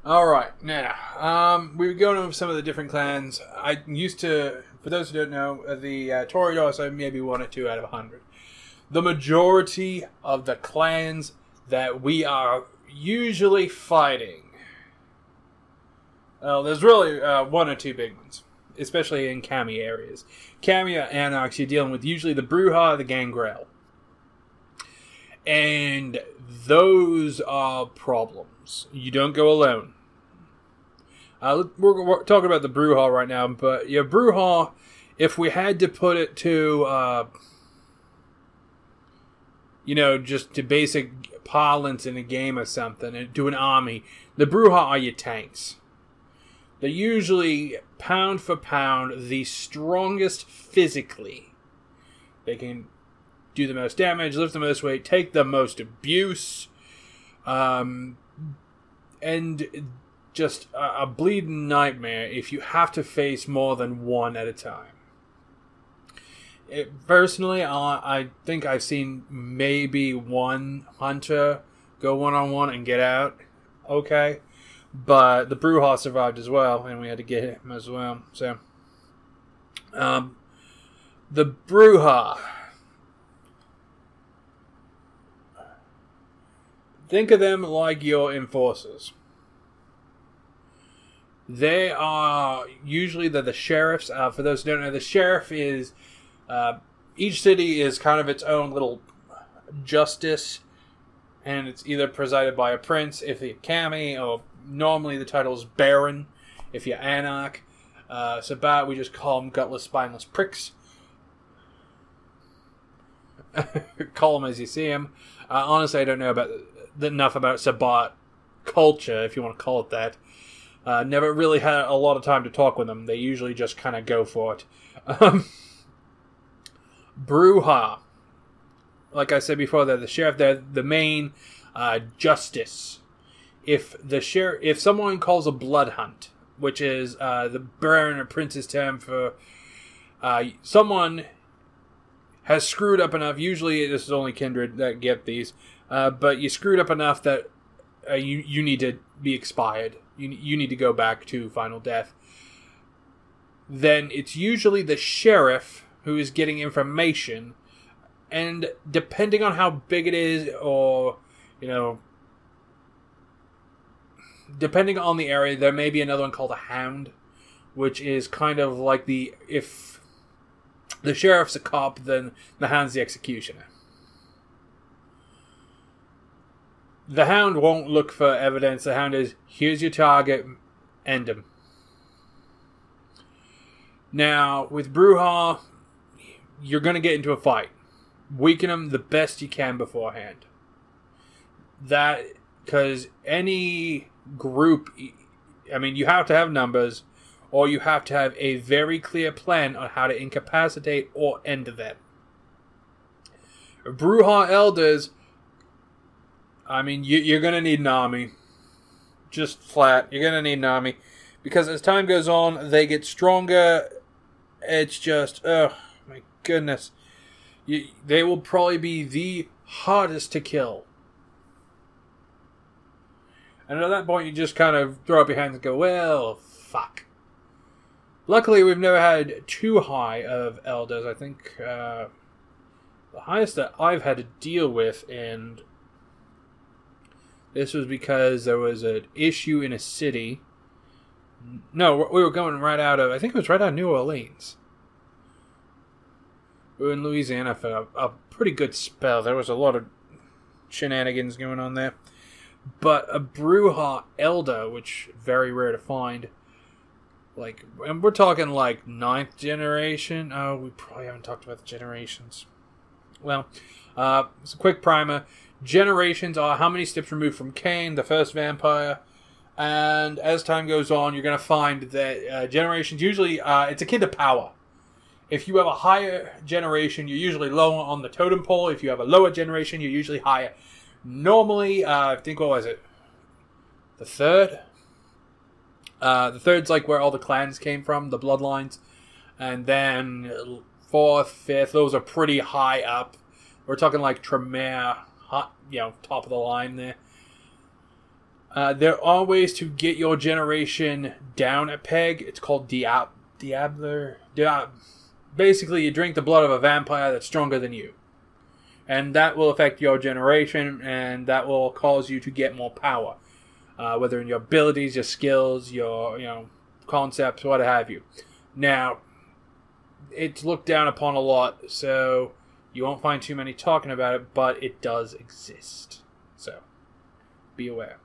Alright, now, we were going over some of the different clans. I used to, for those who don't know, the Toreadors are maybe 1 or 2 out of 100. The majority of the clans that we are usually fighting, well, there's really 1 or 2 big ones, especially in Kami areas. Kami or Anarchs, you're dealing with usually the Brujah or the Gangrel. And those are problems. You don't go alone. We're talking about the Brujah right now, but your Brujah, if we had to put it to, just to basic parlance in a game or something, and to an army, the Brujah are your tanks. They're usually, pound for pound, the strongest physically. They can do the most damage, lift the most weight, take the most abuse, and just a bleeding nightmare if you have to face more than one at a time. Personally, I think I've seen maybe one hunter go one-on-one and get out okay, but the Brujah survived as well, and we had to get him as well. So, the Brujah. Think of them like your enforcers. They are usually the sheriffs. For those who don't know, the sheriff is each city is kind of its own little justice, and it's either presided by a prince if you're Kami, or normally the title is Baron if you're Anarch. Sabat, we just call them gutless, spineless pricks. Call them as you see them. Honestly, I don't know enough about Sabat culture, if you want to call it that. Never really had a lot of time to talk with them. They usually just kind of go for it. Brujah. Like I said before, they're the sheriff. They're the main justice. If someone calls a blood hunt, which is the Baron or Prince's term for someone has screwed up enough. Usually, this is only Kindred that get these, but you screwed up enough that you need to be expired. You need to go back to final death. Then it's usually the sheriff who is getting information, and depending on how big it is, or depending on the area, there may be another one called a hound, which is kind of like if the sheriff's a cop, then the hound's the executioner. The hound won't look for evidence. The hound is, here's your target, end him. Now, with Brujah, you're going to get into a fight. Weaken them the best you can beforehand. Because any group, you have to have numbers, or you have to have a very clear plan on how to incapacitate or end them. Brujah elders, you're going to need an army. Just flat. You're going to need an army. Because as time goes on, they get stronger. It's just, oh, my goodness. They will probably be the hardest to kill. And at that point, you just kind of throw up your hands and go, well, fuck. Luckily, we've never had too high of elders. I think the highest that I've had to deal with, and this was because there was an issue in a city. No, we were going right out of, I think it was right out of New Orleans. We were in Louisiana for a pretty good spell. There was a lot of shenanigans going on there. But a Brujah elder, which very rare to find, and we're talking 9th generation. Oh, we probably haven't talked about the generations. Well, it's a quick primer. Generations are how many steps removed from Cain, the first vampire. And as time goes on, you're going to find that generations usually, it's akin to power. If you have a higher generation, you're usually lower on the totem pole. If you have a lower generation, you're usually higher. Normally, I think, what was it? The third? The third's where all the clans came from, the bloodlines. And then 4th, 5th, those are pretty high up. We're talking Tremere, top of the line there. There are ways to get your generation down a peg. It's called Diabler. Basically, you drink the blood of a vampire that's stronger than you. And that will affect your generation, and that will cause you to get more power. Whether in your abilities, your skills, your concepts, what have you. Now, it's looked down upon a lot, so you won't find too many talking about it, but it does exist. So, be aware.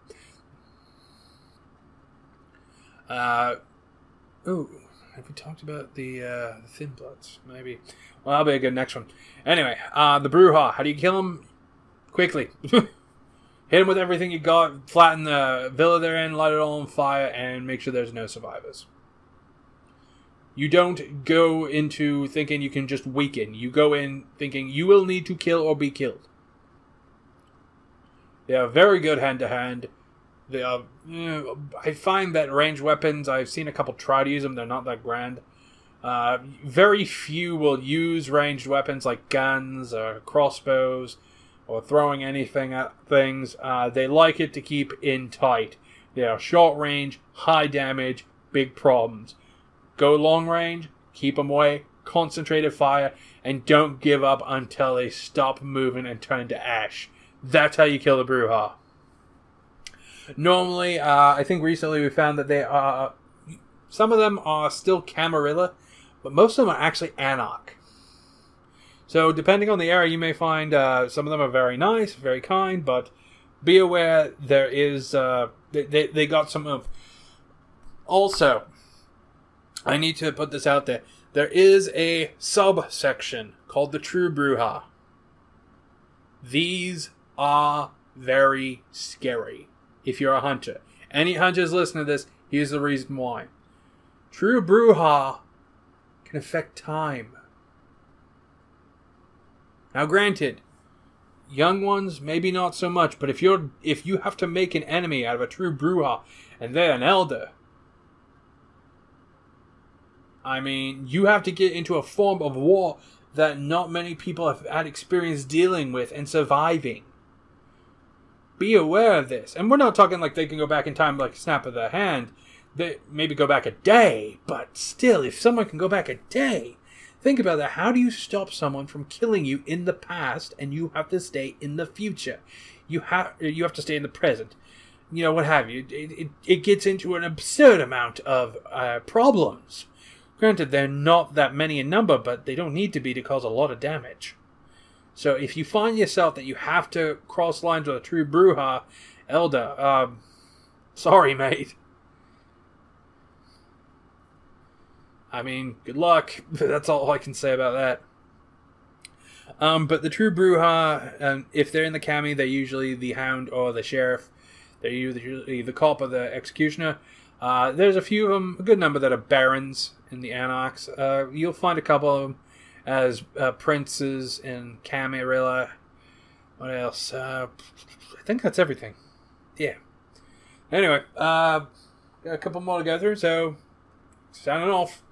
Ooh, have we talked about the Thin Bloods? Maybe. Well, that'll be a good next one. Anyway, the Brujah. How do you kill him? Quickly. Hit him with everything you got, flatten the villa they're in, light it all on fire, and make sure there's no survivors. You don't go into thinking you can just weaken. You go in thinking you will need to kill or be killed. They are very good hand-to-hand. They are. I find that ranged weapons, I've seen a couple try to use them, they're not that grand. Very few will use ranged weapons like guns or crossbows or throwing anything at things. They like it to keep in tight. They are short range, high damage, big problems. Go long range, keep them away, concentrated fire, and don't give up until they stop moving and turn to ash. That's how you kill the Brujah. Normally, I think recently we found that they are... Some of them are still Camarilla, but most of them are actually Anarch. So, depending on the area, you may find some of them are very nice, very kind, but be aware there is... They got some of... Also, I need to put this out there. There is a subsection called the True Brujah. These are very scary if you're a hunter. Any hunters listening to this, here's the reason why. True Brujah can affect time. Now granted, young ones maybe not so much, but if you have to make an enemy out of a true Brujah and they're an elder, I mean, you have to get into a form of war that not many people have had experience dealing with and surviving. Be aware of this. And we're not talking like they can go back in time like a snap of the hand. They maybe go back a day, but still, if someone can go back a day, think about that. How do you stop someone from killing you in the past and you have to stay in the future? You have to stay in the present. You know, what have you. It gets into an absurd amount of problems. Granted, they're not that many in number, but they don't need to be to cause a lot of damage. So if you find yourself that you have to cross lines with a true Brujah elder, sorry, mate. I mean, good luck. That's all I can say about that. But the true Brujah, if they're in the cami, they're usually the hound or the sheriff. They're usually the cop or the executioner. There's a few of them, a good number, that are barons in the Anarchs. You'll find a couple of them as princes in Camarilla. What else? I think that's everything. Yeah. Anyway, got a couple more to go through, so signing off.